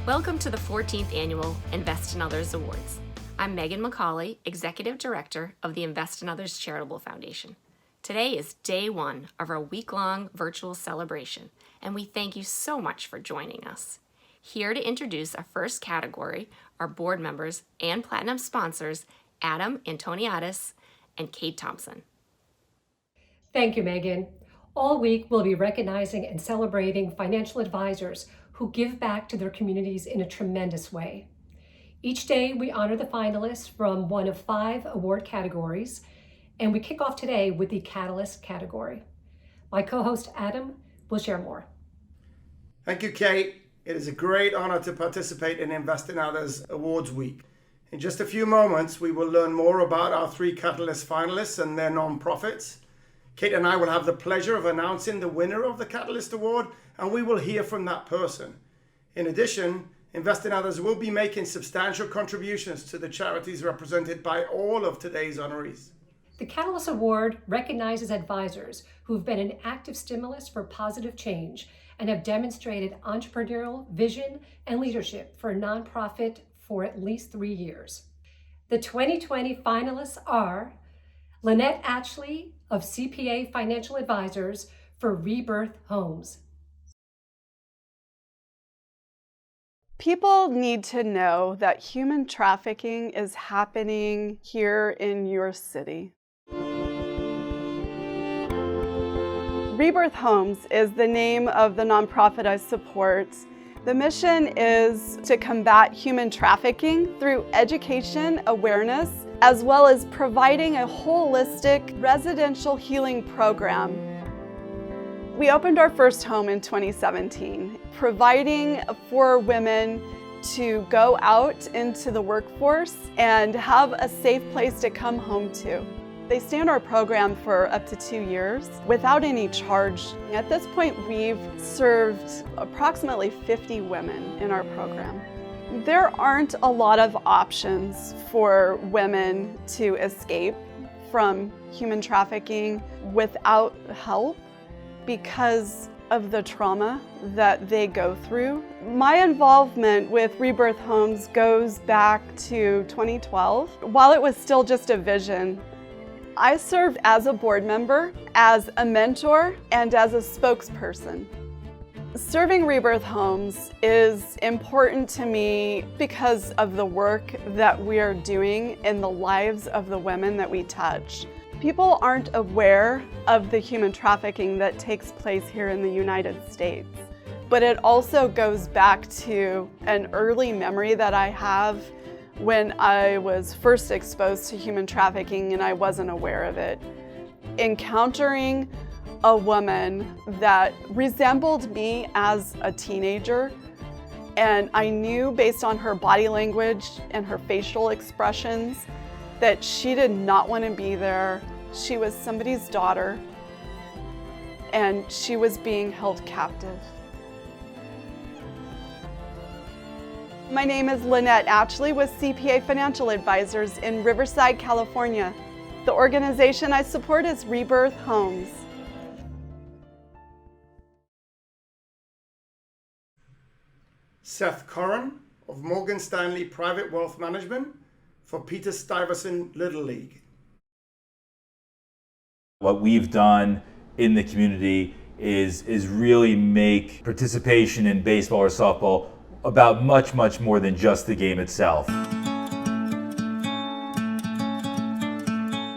Welcome to the 14th Annual Invest in Others Awards. I'm Megan McCauley, Executive Director of the Invest in Others Charitable Foundation. Today is day one of our week-long virtual celebration, and we thank you so much for joining us. Here to introduce our first category are board members and Platinum sponsors Adam Antoniades and Kate Thompson. Thank you, Megan. All week, we'll be recognizing and celebrating financial advisors who give back to their communities in a tremendous way. Each day, we honor the finalists from one of 5 award categories, and we kick off today with the Catalyst category. My co-host, Adam, will share more. Thank you, Kate. It is a great honor to participate in Invest in Others Awards Week. In just a few moments, we will learn more about our 3 Catalyst finalists and their nonprofits. Kate and I will have the pleasure of announcing the winner of the Catalyst Award, and we will hear from that person. In addition, Invest in Others will be making substantial contributions to the charities represented by all of today's honorees. The Catalyst Award recognizes advisors who've been an active stimulus for positive change and have demonstrated entrepreneurial vision and leadership for a nonprofit for at least 3 years. The 2020 finalists are Lynette Atchley of CPA Financial Advisors for Rebirth Homes. People need to know that human trafficking is happening here in your city. Rebirth Homes is the name of the nonprofit I support. The mission is to combat human trafficking through education, awareness, as well as providing a holistic residential healing program. We opened our first home in 2017, providing for women to go out into the workforce and have a safe place to come home to. They stay in our program for up to 2 years without any charge. At this point, we've served approximately 50 women in our program. There aren't a lot of options for women to escape from human trafficking without help because of the trauma that they go through. My involvement with Rebirth Homes goes back to 2012. While it was still just a vision, I served as a board member, as a mentor, and as a spokesperson. Serving Rebirth Homes is important to me because of the work that we are doing in the lives of the women that we touch. People aren't aware of the human trafficking that takes place here in the United States, but it also goes back to an early memory that I have when I was first exposed to human trafficking and I wasn't aware of it. Encountering a woman that resembled me as a teenager, and I knew based on her body language and her facial expressions that she did not want to be there. She was somebody's daughter and she was being held captive. My name is Lynette Atchley with CPA Financial Advisors in Riverside, California. The organization I support is Rebirth Homes. Seth Corran of Morgan Stanley Private Wealth Management for Peter Stuyvesant Little League. What we've done in the community is really make participation in baseball or softball about much more than just the game itself.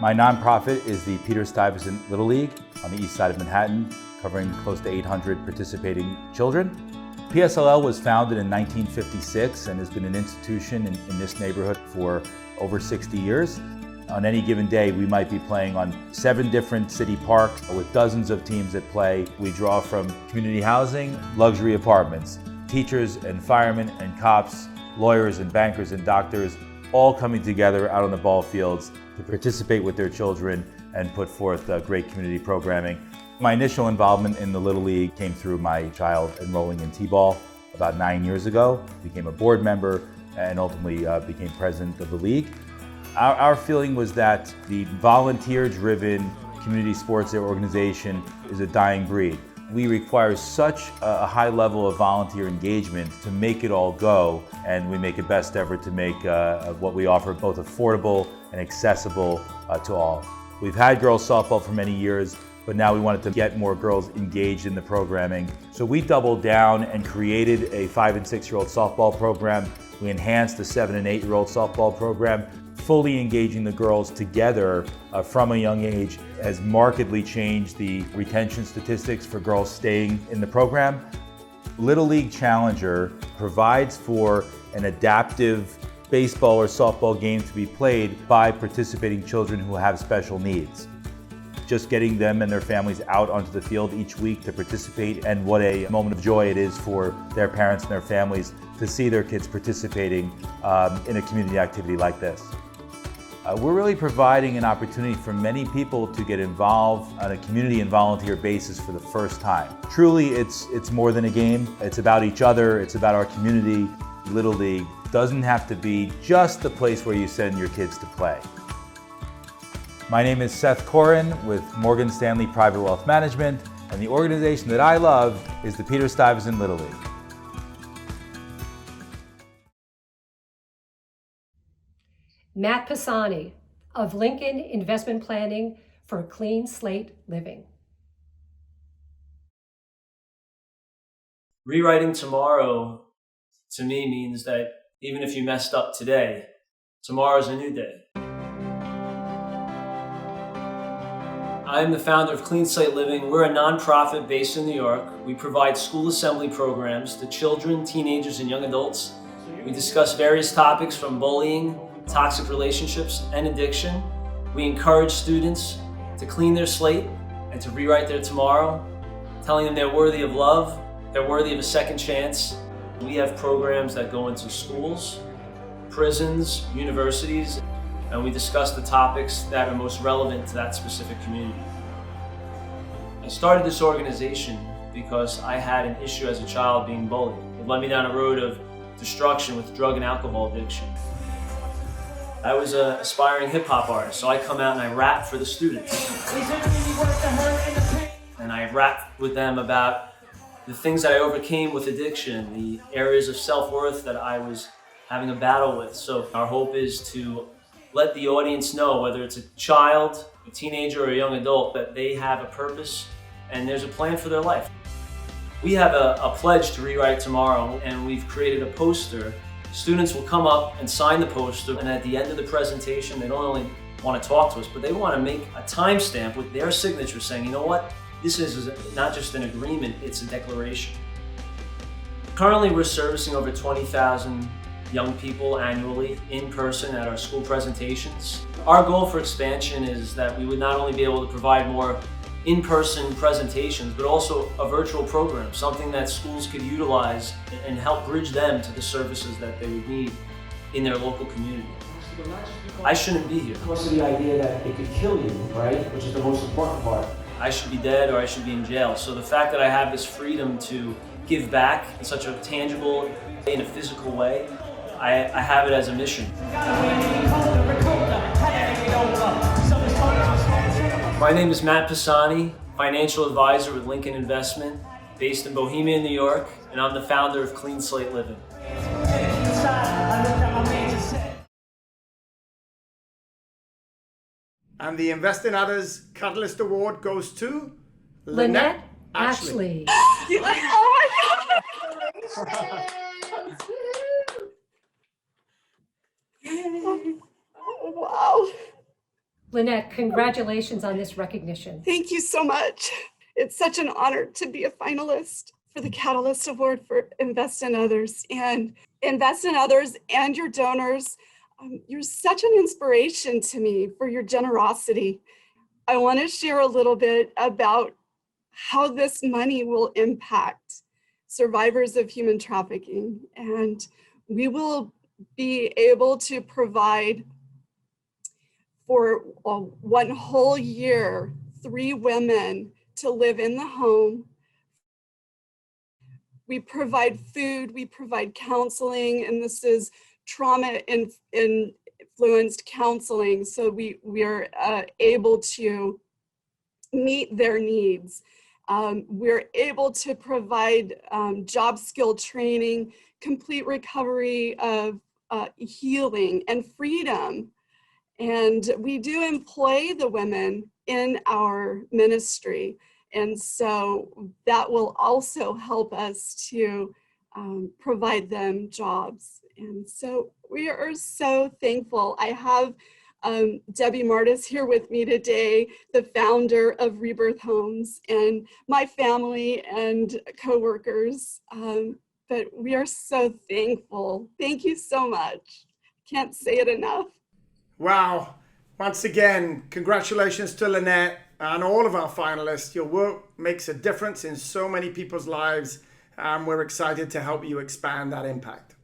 My nonprofit is the Peter Stuyvesant Little League on the east side of Manhattan, covering close to 800 participating children. PSLL was founded in 1956 and has been an institution in this neighborhood for over 60 years. On any given day, we might be playing on 7 different city parks with dozens of teams at play. We draw from community housing, luxury apartments, teachers and firemen and cops, lawyers and bankers and doctors, all coming together out on the ball fields to participate with their children and put forth great community programming. My initial involvement in the Little League came through my child enrolling in T-ball about 9 years ago, became a board member, and ultimately became president of the league. Our feeling was that the volunteer-driven community sports organization is a dying breed. We require such a high level of volunteer engagement to make it all go, and we make a best effort to make what we offer both affordable and accessible to all. We've had girls softball for many years, but now we wanted to get more girls engaged in the programming. So we doubled down and created a 5- and 6-year-old softball program. We enhanced the 7- and 8-year-old softball program. Fully engaging the girls together from a young age has markedly changed the retention statistics for girls staying in the program. Little League Challenger provides for an adaptive baseball or softball game to be played by participating children who have special needs. Just getting them and their families out onto the field each week to participate, and what a moment of joy it is for their parents and their families to see their kids participating in a community activity like this. We're really providing an opportunity for many people to get involved on a community and volunteer basis for the first time. Truly, it's more than a game. It's about each other. It's about our community. Little League doesn't have to be just the place where you send your kids to play. My name is Seth Corin with Morgan Stanley Private Wealth Management, and the organization that I love is the Peter Stuyvesant Little League. Matt Pisani of Lincoln Investment Planning for Clean Slate Living. Rewriting tomorrow, to me, means that even if you messed up today, tomorrow's a new day. I'm the founder of Clean Slate Living. We're a nonprofit based in New York. We provide school assembly programs to children, teenagers, and young adults. We discuss various topics from bullying, toxic relationships, and addiction. We encourage students to clean their slate and to rewrite their tomorrow, telling them they're worthy of love, they're worthy of a second chance. We have programs that go into schools, prisons, universities, and we discuss the topics that are most relevant to that specific community. I started this organization because I had an issue as a child being bullied. It led me down a road of destruction with drug and alcohol addiction. I was an aspiring hip hop artist, so I come out and I rap for the students. And I rap with them about the things that I overcame with addiction, the areas of self-worth that I was having a battle with. So our hope is to let the audience know, whether it's a child, a teenager, or a young adult, that they have a purpose and there's a plan for their life. We have a pledge to rewrite tomorrow, and we've created a poster. Students will come up and sign the poster, and at the end of the presentation, they don't only want to talk to us, but they want to make a timestamp with their signature saying, you know what, this is not just an agreement, it's a declaration. Currently, we're servicing over 20,000 young people annually in person at our school presentations. Our goal for expansion is that we would not only be able to provide more in-person presentations, but also a virtual program, something that schools could utilize and help bridge them to the services that they would need in their local community. I shouldn't be here. Also the idea that it could kill you, right? Which is the most important part. I should be dead or I should be in jail. So the fact that I have this freedom to give back in such a tangible, in a physical way, I have it as a mission. My name is Matt Pisani, financial advisor with Lincoln Investment, based in Bohemia, New York, and I'm the founder of Clean Slate Living. And the Invest in Others Catalyst Award goes to Lynette Ashley. Oh my God. Oh, wow. Lynette, congratulations on this recognition. Thank you so much. It's such an honor to be a finalist for the Catalyst Award for Invest in Others. And Invest in Others and your donors, you're such an inspiration to me for your generosity. I want to share a little bit about how this money will impact survivors of human trafficking. And we will be able to provide for one whole year, 3 women to live in the home. We provide food, we provide counseling, and this is trauma influenced counseling. So we are able to meet their needs. We're able to provide job skill training, complete recovery of healing and freedom. And we do employ the women in our ministry. And so that will also help us to provide them jobs. And so we are so thankful. I have Debbie Martis here with me today, the founder of Rebirth Homes, and my family and coworkers. But we are so thankful. Thank you so much. Can't say it enough. Wow. Once again, congratulations to Lynette and all of our finalists. Your work makes a difference in so many people's lives, and we're excited to help you expand that impact.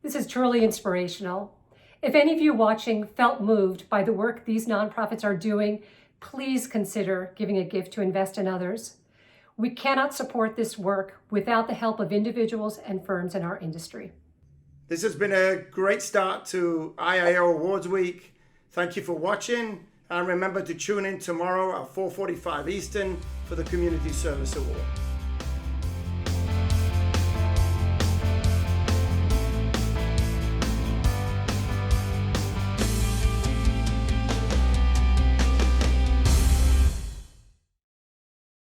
This is truly inspirational. If any of you watching felt moved by the work these nonprofits are doing, please consider giving a gift to invest in others. We cannot support this work without the help of individuals and firms in our industry. This has been a great start to IIO Awards Week. Thank you for watching, and remember to tune in tomorrow at 4:45 Eastern for the Community Service Award.